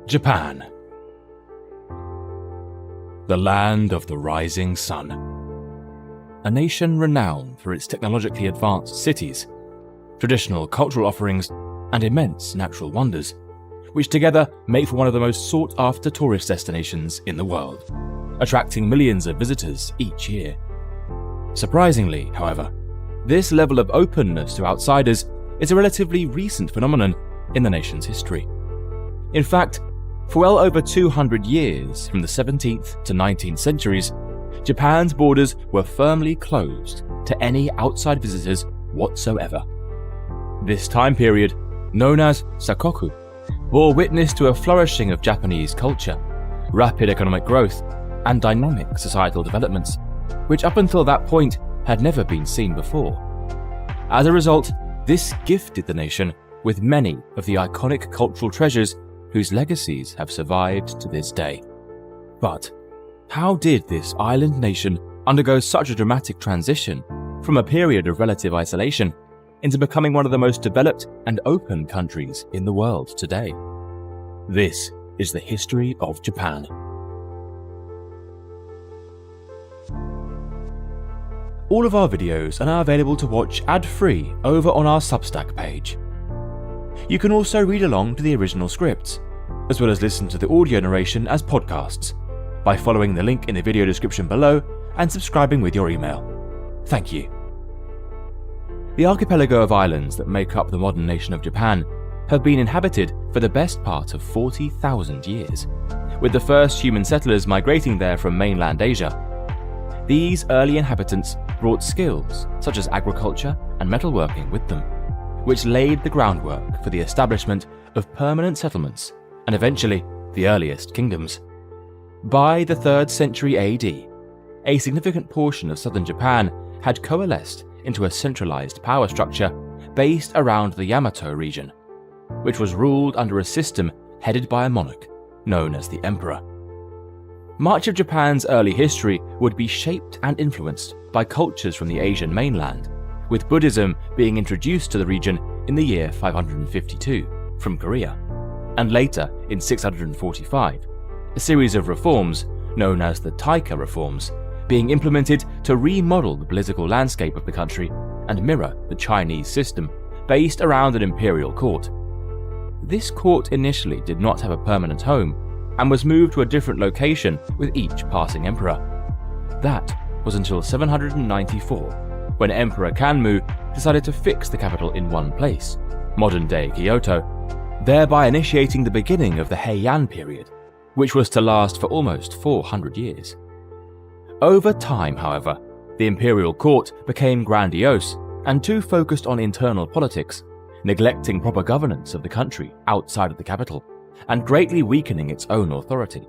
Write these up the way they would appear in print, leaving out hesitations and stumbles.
Japan. The land of the rising sun. A nation renowned for its technologically advanced cities, traditional cultural offerings, and immense natural wonders, which together make for one of the most sought-after tourist destinations in the world, attracting millions of visitors each year. Surprisingly, however, this level of openness to outsiders is a relatively recent phenomenon in the nation's history. In fact, for well over 200 years, from the 17th to 19th centuries, Japan's borders were firmly closed to any outside visitors whatsoever. This time period, known as Sakoku, bore witness to a flourishing of Japanese culture, rapid economic growth, and dynamic societal developments, which up until that point had never been seen before. As a result, this gifted the nation with many of the iconic cultural treasures whose legacies have survived to this day. But how did this island nation undergo such a dramatic transition from a period of relative isolation into becoming one of the most developed and open countries in the world today? This is the history of Japan. All of our videos are now available to watch ad-free over on our Substack page. You can also read along to the original scripts, as well as listen to the audio narration as podcasts, by following the link in the video description below and subscribing with your email. Thank you. The archipelago of islands that make up the modern nation of Japan have been inhabited for the best part of 40,000 years, with the first human settlers migrating there from mainland Asia. These early inhabitants brought skills such as agriculture and metalworking with them, which laid the groundwork for the establishment of permanent settlements and eventually the earliest kingdoms. By the 3rd century AD, a significant portion of southern Japan had coalesced into a centralized power structure based around the Yamato region, which was ruled under a system headed by a monarch known as the emperor. Much of Japan's early history would be shaped and influenced by cultures from the Asian mainland, with Buddhism being introduced to the region in the year 552 from Korea, and later in 645, a series of reforms, known as the Taika reforms, being implemented to remodel the political landscape of the country and mirror the Chinese system based around an imperial court. This court initially did not have a permanent home and was moved to a different location with each passing emperor. That was until 794, when Emperor Kanmu decided to fix the capital in one place, modern-day Kyoto, thereby initiating the beginning of the Heian period, which was to last for almost 400 years. Over time, however, the imperial court became grandiose and too focused on internal politics, neglecting proper governance of the country outside of the capital, and greatly weakening its own authority.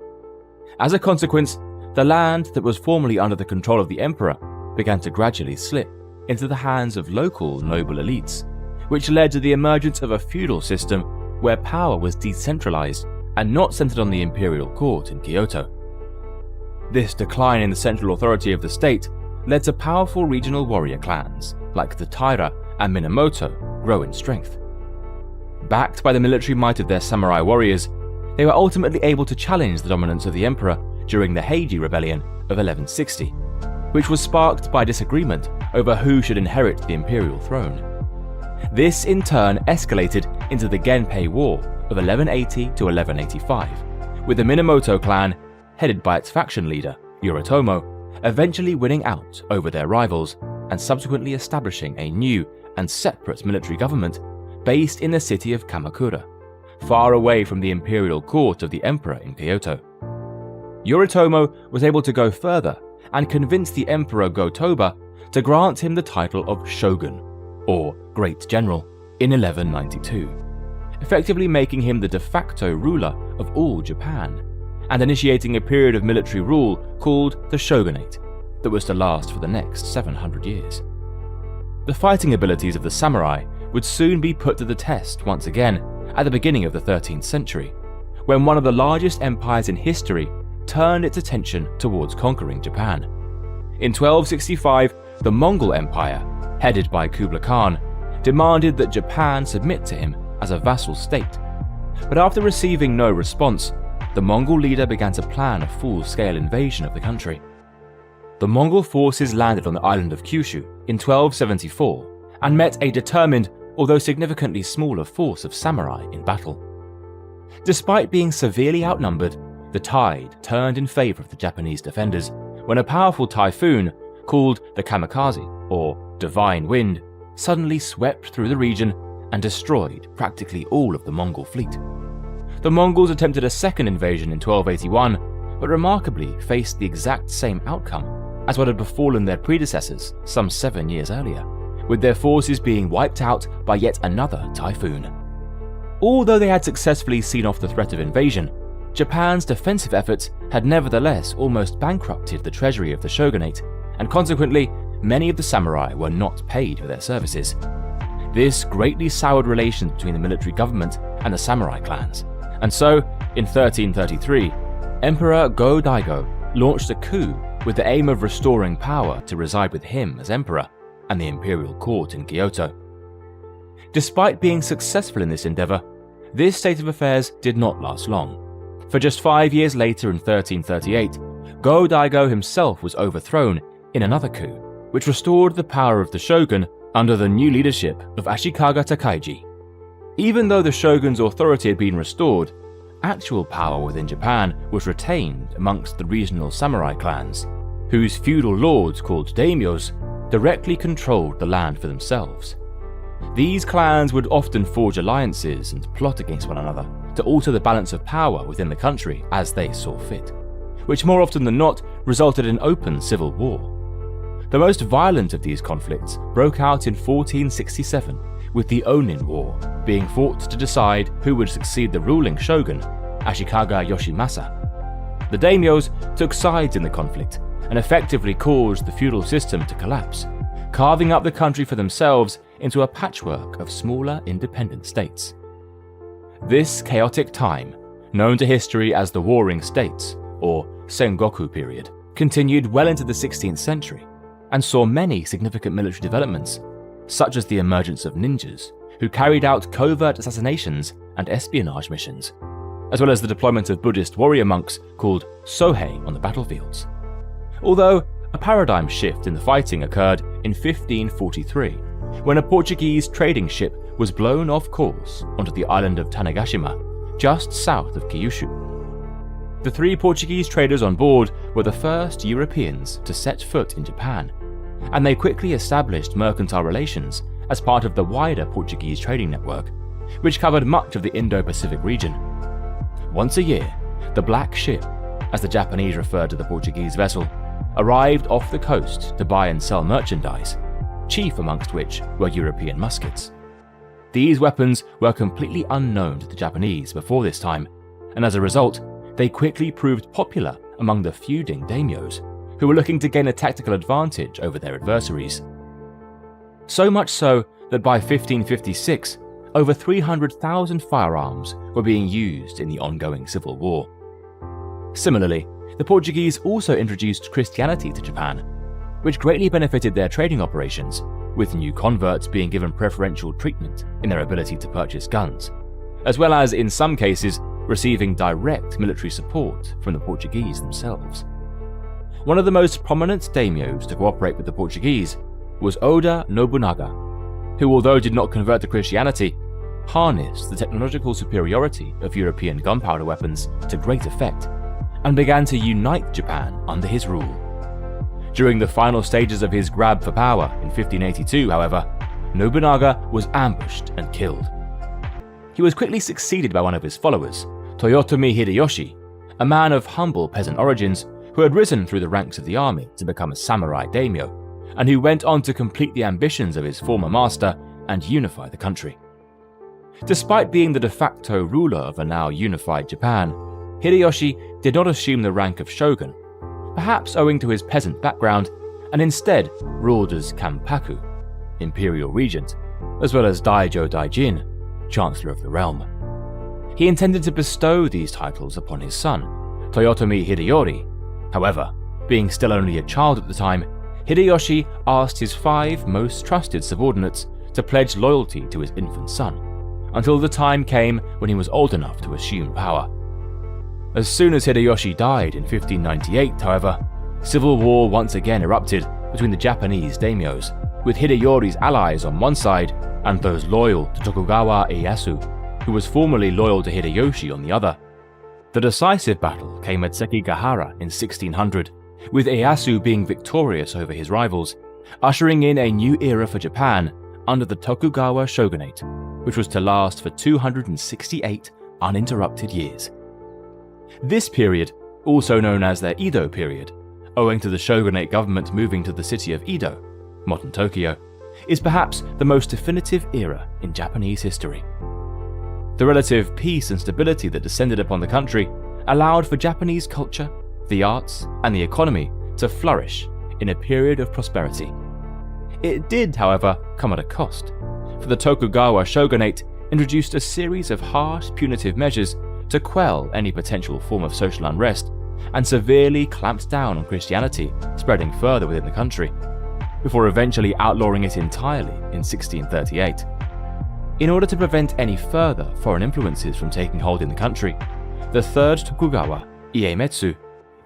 As a consequence, the land that was formerly under the control of the emperor began to gradually slip into the hands of local noble elites, which led to the emergence of a feudal system where power was decentralized and not centered on the imperial court in Kyoto. This decline in the central authority of the state led to powerful regional warrior clans like the Taira and Minamoto grow in strength. Backed by the military might of their samurai warriors, they were ultimately able to challenge the dominance of the emperor during the Heiji Rebellion of 1160, which was sparked by disagreement over who should inherit the imperial throne. This in turn escalated into the Genpei War of 1180 to 1185, with the Minamoto clan, headed by its faction leader, Yoritomo, eventually winning out over their rivals and subsequently establishing a new and separate military government based in the city of Kamakura, far away from the imperial court of the emperor in Kyoto. Yoritomo was able to go further and convince the Emperor Go-Toba to grant him the title of shogun, or Great General, in 1192, effectively making him the de facto ruler of all Japan, and initiating a period of military rule called the shogunate that was to last for the next 700 years. The fighting abilities of the samurai would soon be put to the test once again at the beginning of the 13th century, when one of the largest empires in history turned its attention towards conquering Japan. In 1265, the Mongol Empire, headed by Kublai Khan, demanded that Japan submit to him as a vassal state, But after receiving no response, the Mongol leader began to plan a full-scale invasion of the country. The Mongol forces landed on the island of Kyushu in 1274 and met a determined, although significantly smaller force of samurai in battle. Despite being severely outnumbered, the tide turned in favor of the Japanese defenders when a powerful typhoon, called the kamikaze, or divine wind, suddenly swept through the region and destroyed practically all of the Mongol fleet. The Mongols attempted a second invasion in 1281, but remarkably faced the exact same outcome as what had befallen their predecessors some 7 years earlier, with their forces being wiped out by yet another typhoon. Although they had successfully seen off the threat of invasion, Japan's defensive efforts had nevertheless almost bankrupted the treasury of the shogunate, and consequently, many of the samurai were not paid for their services. This greatly soured relations between the military government and the samurai clans, and so, in 1333, Emperor Go-Daigo launched a coup with the aim of restoring power to reside with him as emperor and the imperial court in Kyoto. Despite being successful in this endeavor, this state of affairs did not last long. For just 5 years later in 1338, Go-Daigo himself was overthrown in another coup, which restored the power of the shogun under the new leadership of Ashikaga Takagi. Even though the shogun's authority had been restored, actual power within Japan was retained amongst the regional samurai clans, whose feudal lords, called daimyos, directly controlled the land for themselves. These clans would often forge alliances and plot against one another to alter the balance of power within the country as they saw fit, which more often than not resulted in open civil war. The most violent of these conflicts broke out in 1467, with the Onin War being fought to decide who would succeed the ruling shogun, Ashikaga Yoshimasa. The daimyos took sides in the conflict and effectively caused the feudal system to collapse, carving up the country for themselves into a patchwork of smaller independent states. This chaotic time, known to history as the Warring States, or Sengoku period, continued well into the 16th century and saw many significant military developments, such as the emergence of ninjas, who carried out covert assassinations and espionage missions, as well as the deployment of Buddhist warrior monks called Sohei on the battlefields. Although a paradigm shift in the fighting occurred in 1543, when a Portuguese trading ship was blown off course onto the island of Tanegashima, just south of Kyushu. The 3 Portuguese traders on board were the first Europeans to set foot in Japan, and they quickly established mercantile relations as part of the wider Portuguese trading network, which covered much of the Indo-Pacific region. Once a year, the Black Ship, as the Japanese referred to the Portuguese vessel, arrived off the coast to buy and sell merchandise, chief amongst which were European muskets. These weapons were completely unknown to the Japanese before this time, and as a result, they quickly proved popular among the feuding daimyos, who were looking to gain a tactical advantage over their adversaries. So much so that by 1556, over 300,000 firearms were being used in the ongoing civil war. Similarly, the Portuguese also introduced Christianity to Japan, which greatly benefited their trading operations, with new converts being given preferential treatment in their ability to purchase guns, as well as, in some cases, receiving direct military support from the Portuguese themselves. One of the most prominent daimyos to cooperate with the Portuguese was Oda Nobunaga, who, although did not convert to Christianity, harnessed the technological superiority of European gunpowder weapons to great effect and began to unite Japan under his rule. During the final stages of his grab for power in 1582, however, Nobunaga was ambushed and killed. He was quickly succeeded by one of his followers, Toyotomi Hideyoshi, a man of humble peasant origins who had risen through the ranks of the army to become a samurai daimyo, and who went on to complete the ambitions of his former master and unify the country. Despite being the de facto ruler of a now unified Japan, Hideyoshi did not assume the rank of shogun, perhaps owing to his peasant background, and instead ruled as Kampaku, imperial regent, as well as Daijo Daijin, chancellor of the realm. He intended to bestow these titles upon his son, Toyotomi Hideyori. However, being still only a child at the time, Hideyoshi asked his 5 most trusted subordinates to pledge loyalty to his infant son, until the time came when he was old enough to assume power. As soon as Hideyoshi died in 1598, however, civil war once again erupted between the Japanese daimyos, with Hideyori's allies on one side and those loyal to Tokugawa Ieyasu, who was formerly loyal to Hideyoshi on the other. The decisive battle came at Sekigahara in 1600, with Ieyasu being victorious over his rivals, ushering in a new era for Japan under the Tokugawa shogunate, which was to last for 268 uninterrupted years. This period, also known as the Edo period, owing to the shogunate government moving to the city of Edo, modern Tokyo, is perhaps the most definitive era in Japanese history. The relative peace and stability that descended upon the country allowed for Japanese culture, the arts, and the economy to flourish in a period of prosperity. It did, however, come at a cost, for the Tokugawa shogunate introduced a series of harsh punitive measures to quell any potential form of social unrest and severely clamped down on Christianity spreading further within the country, before eventually outlawing it entirely in 1638. In order to prevent any further foreign influences from taking hold in the country, the third Tokugawa, Iemitsu,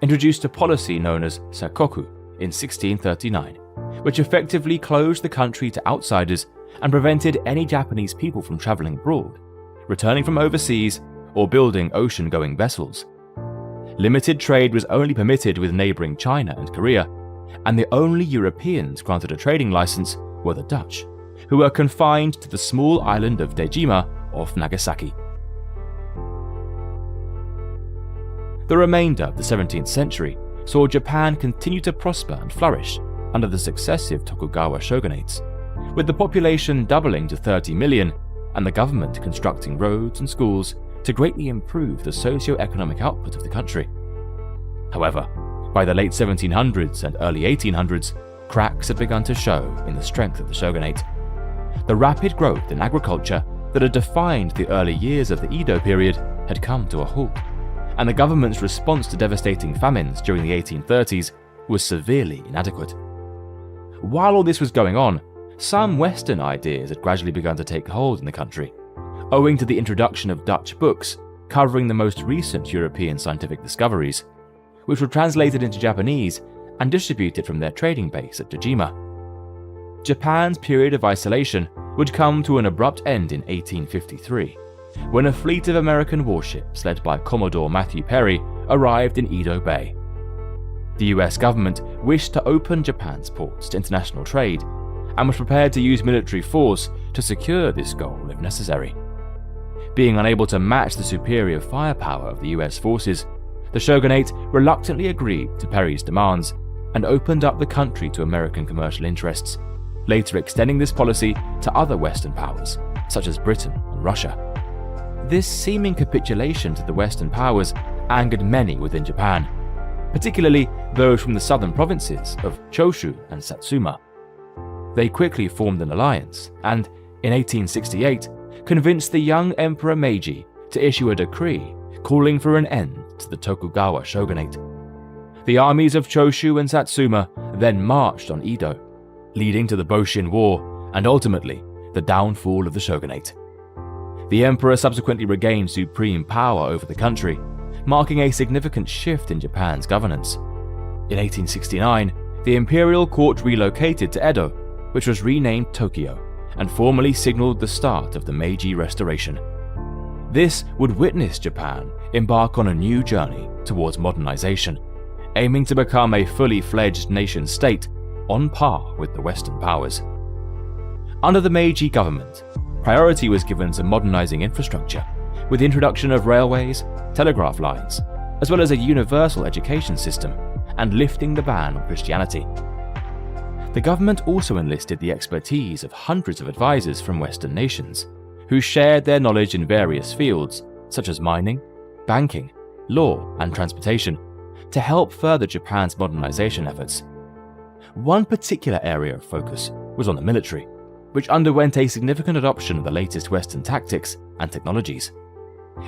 introduced a policy known as Sakoku in 1639, which effectively closed the country to outsiders and prevented any Japanese people from travelling abroad, returning from overseas, or building ocean-going vessels. Limited trade was only permitted with neighbouring China and Korea, and the only Europeans granted a trading license were the Dutch, who were confined to the small island of Dejima off Nagasaki. The remainder of the 17th century saw Japan continue to prosper and flourish under the successive Tokugawa shogunates, with the population doubling to 30 million and the government constructing roads and schools to greatly improve the socio-economic output of the country. However, by the late 1700s and early 1800s, cracks had begun to show in the strength of the shogunate. The rapid growth in agriculture that had defined the early years of the Edo period had come to a halt, and the government's response to devastating famines during the 1830s was severely inadequate. While all this was going on, some Western ideas had gradually begun to take hold in the country, owing to the introduction of Dutch books covering the most recent European scientific discoveries, which were translated into Japanese and distributed from their trading base at Dejima. Japan's period of isolation would come to an abrupt end in 1853, when a fleet of American warships led by Commodore Matthew Perry arrived in Edo Bay. The US government wished to open Japan's ports to international trade and was prepared to use military force to secure this goal if necessary. Being unable to match the superior firepower of the US forces, the shogunate reluctantly agreed to Perry's demands and opened up the country to American commercial interests, later extending this policy to other Western powers, such as Britain and Russia. This seeming capitulation to the Western powers angered many within Japan, particularly those from the southern provinces of Choshu and Satsuma. They quickly formed an alliance and, in 1868, convinced the young Emperor Meiji to issue a decree calling for an end to the Tokugawa shogunate. The armies of Choshu and Satsuma then marched on Edo, leading to the Boshin War and ultimately the downfall of the shogunate. The emperor subsequently regained supreme power over the country, marking a significant shift in Japan's governance. In 1869, the imperial court relocated to Edo, which was renamed Tokyo, and formally signaled the start of the Meiji Restoration. This would witness Japan embark on a new journey towards modernization, aiming to become a fully fledged nation-state on par with the Western powers. Under the Meiji government, priority was given to modernizing infrastructure, with the introduction of railways, telegraph lines, as well as a universal education system, and lifting the ban on Christianity. The government also enlisted the expertise of hundreds of advisors from Western nations, who shared their knowledge in various fields, such as mining, banking, law, and transportation, to help further Japan's modernization efforts. One particular area of focus was on the military, which underwent a significant adoption of the latest Western tactics and technologies.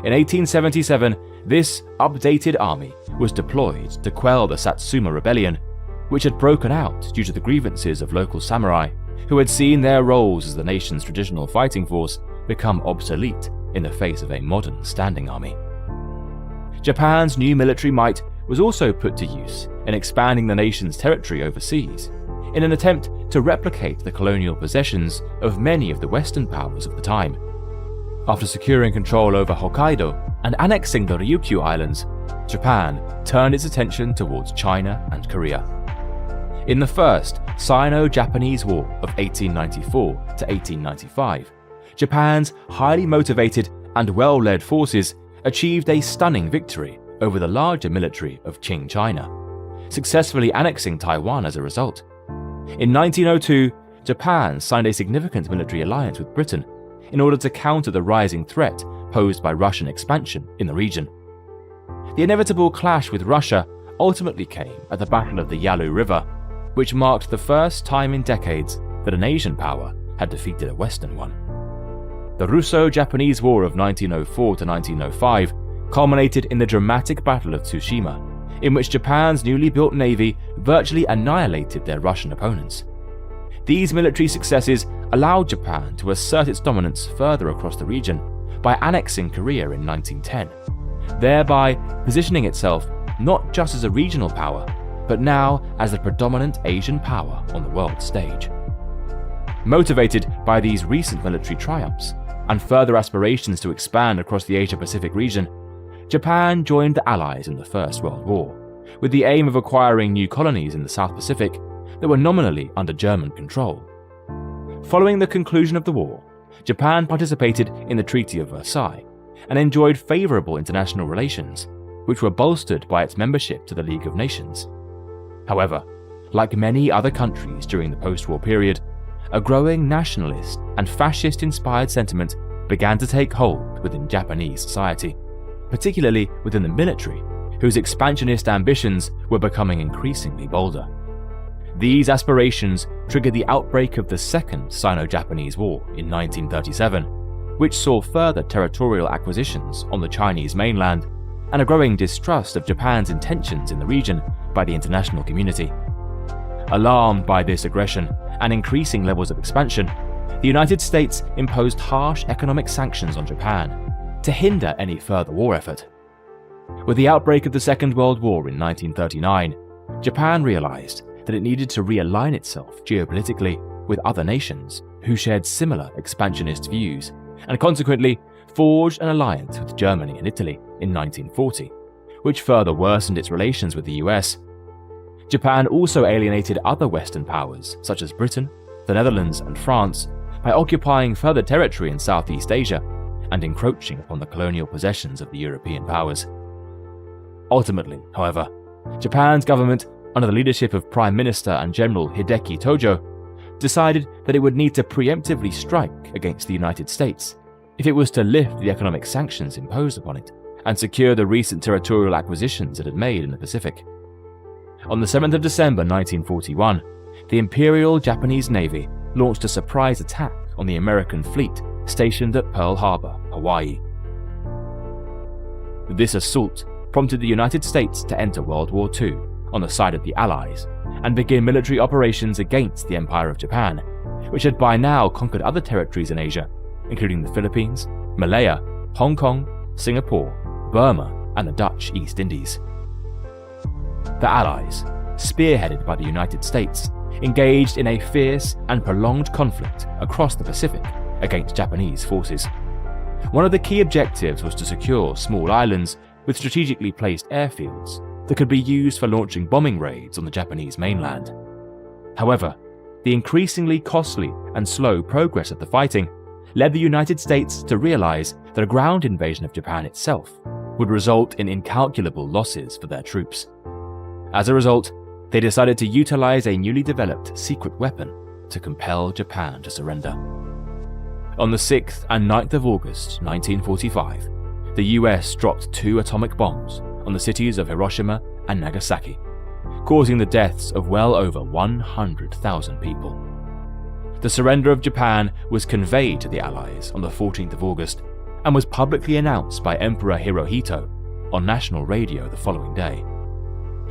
In 1877, this updated army was deployed to quell the Satsuma Rebellion, which had broken out due to the grievances of local samurai who had seen their roles as the nation's traditional fighting force become obsolete in the face of a modern standing army. Japan's new military might was also put to use in expanding the nation's territory overseas, in an attempt to replicate the colonial possessions of many of the Western powers of the time. After securing control over Hokkaido and annexing the Ryukyu Islands, Japan turned its attention towards China and Korea. In the First Sino-Japanese War of 1894 to 1895, Japan's highly motivated and well-led forces achieved a stunning victory over the larger military of Qing China, successfully annexing Taiwan as a result. In 1902, Japan signed a significant military alliance with Britain in order to counter the rising threat posed by Russian expansion in the region. The inevitable clash with Russia ultimately came at the Battle of the Yalu River, which marked the first time in decades that an Asian power had defeated a Western one. The Russo-Japanese War of 1904 to 1905 culminated in the dramatic Battle of Tsushima, in which Japan's newly built navy virtually annihilated their Russian opponents. These military successes allowed Japan to assert its dominance further across the region by annexing Korea in 1910, thereby positioning itself not just as a regional power, but now as the predominant Asian power on the world stage. Motivated by these recent military triumphs and further aspirations to expand across the Asia-Pacific region, Japan joined the Allies in the First World War, with the aim of acquiring new colonies in the South Pacific that were nominally under German control. Following the conclusion of the war, Japan participated in the Treaty of Versailles and enjoyed favorable international relations, which were bolstered by its membership to the League of Nations. However, like many other countries during the post-war period, a growing nationalist and fascist-inspired sentiment began to take hold within Japanese society, particularly within the military, whose expansionist ambitions were becoming increasingly bolder. These aspirations triggered the outbreak of the Second Sino-Japanese War in 1937, which saw further territorial acquisitions on the Chinese mainland and a growing distrust of Japan's intentions in the region by the international community. Alarmed by this aggression and increasing levels of expansion, the United States imposed harsh economic sanctions on Japan to hinder any further war effort. With the outbreak of the Second World War in 1939, Japan realized that it needed to realign itself geopolitically with other nations who shared similar expansionist views, and consequently forged an alliance with Germany and Italy in 1940, which further worsened its relations with the US. Japan also alienated other Western powers such as Britain, the Netherlands, and France by occupying further territory in Southeast Asia and encroaching upon the colonial possessions of the European powers. Ultimately, however, Japan's government, under the leadership of Prime Minister and General Hideki Tojo, decided that it would need to preemptively strike against the United States if it was to lift the economic sanctions imposed upon it and secure the recent territorial acquisitions it had made in the Pacific. On the 7th of December 1941, the Imperial Japanese Navy launched a surprise attack on the American fleet stationed at Pearl Harbor, Hawaii. This assault prompted the United States to enter World War II on the side of the Allies and begin military operations against the Empire of Japan, which had by now conquered other territories in Asia, including the Philippines, Malaya, Hong Kong, Singapore, Burma, and the Dutch East Indies. The Allies, spearheaded by the United States, engaged in a fierce and prolonged conflict across the Pacific against Japanese forces. One of the key objectives was to secure small islands with strategically placed airfields that could be used for launching bombing raids on the Japanese mainland. However, the increasingly costly and slow progress of the fighting led the United States to realize that a ground invasion of Japan itself would result in incalculable losses for their troops. As a result, they decided to utilize a newly developed secret weapon to compel Japan to surrender. On the 6th and 9th of August 1945, the US dropped 2 atomic bombs on the cities of Hiroshima and Nagasaki, causing the deaths of well over 100,000 people. The surrender of Japan was conveyed to the Allies on the 14th of August and was publicly announced by Emperor Hirohito on national radio the following day.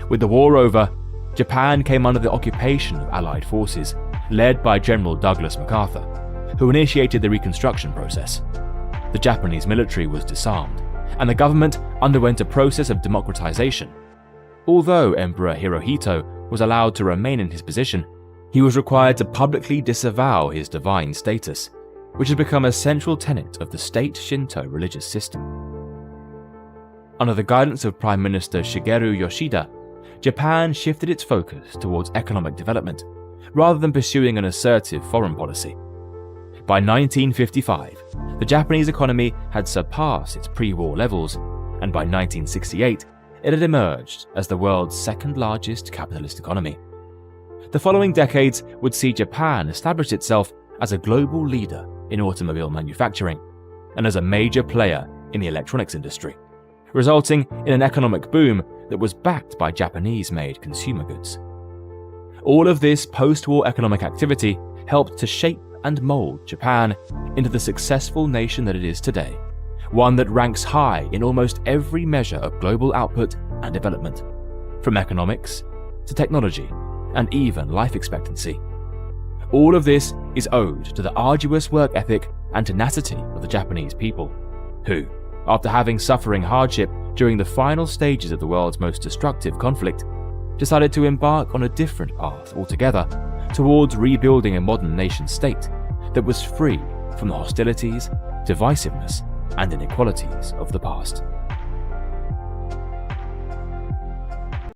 With the war over, Japan came under the occupation of Allied forces, led by General Douglas MacArthur, who initiated the reconstruction process. The Japanese military was disarmed, and the government underwent a process of democratization. Although Emperor Hirohito was allowed to remain in his position, he was required to publicly disavow his divine status, which had become a central tenet of the state Shinto religious system. Under the guidance of Prime Minister Shigeru Yoshida, Japan shifted its focus towards economic development, rather than pursuing an assertive foreign policy. By 1955, the Japanese economy had surpassed its pre-war levels, and by 1968, it had emerged as the world's second-largest capitalist economy. The following decades would see Japan establish itself as a global leader in automobile manufacturing, and as a major player in the electronics industry, resulting in an economic boom that was backed by Japanese-made consumer goods. All of this post-war economic activity helped to shape and mold Japan into the successful nation that it is today, one that ranks high in almost every measure of global output and development, from economics to technology and even life expectancy. All of this is owed to the arduous work ethic and tenacity of the Japanese people, who, after having suffering hardship during the final stages of the world's most destructive conflict, decided to embark on a different path altogether towards rebuilding a modern nation-state that was free from the hostilities, divisiveness, and inequalities of the past.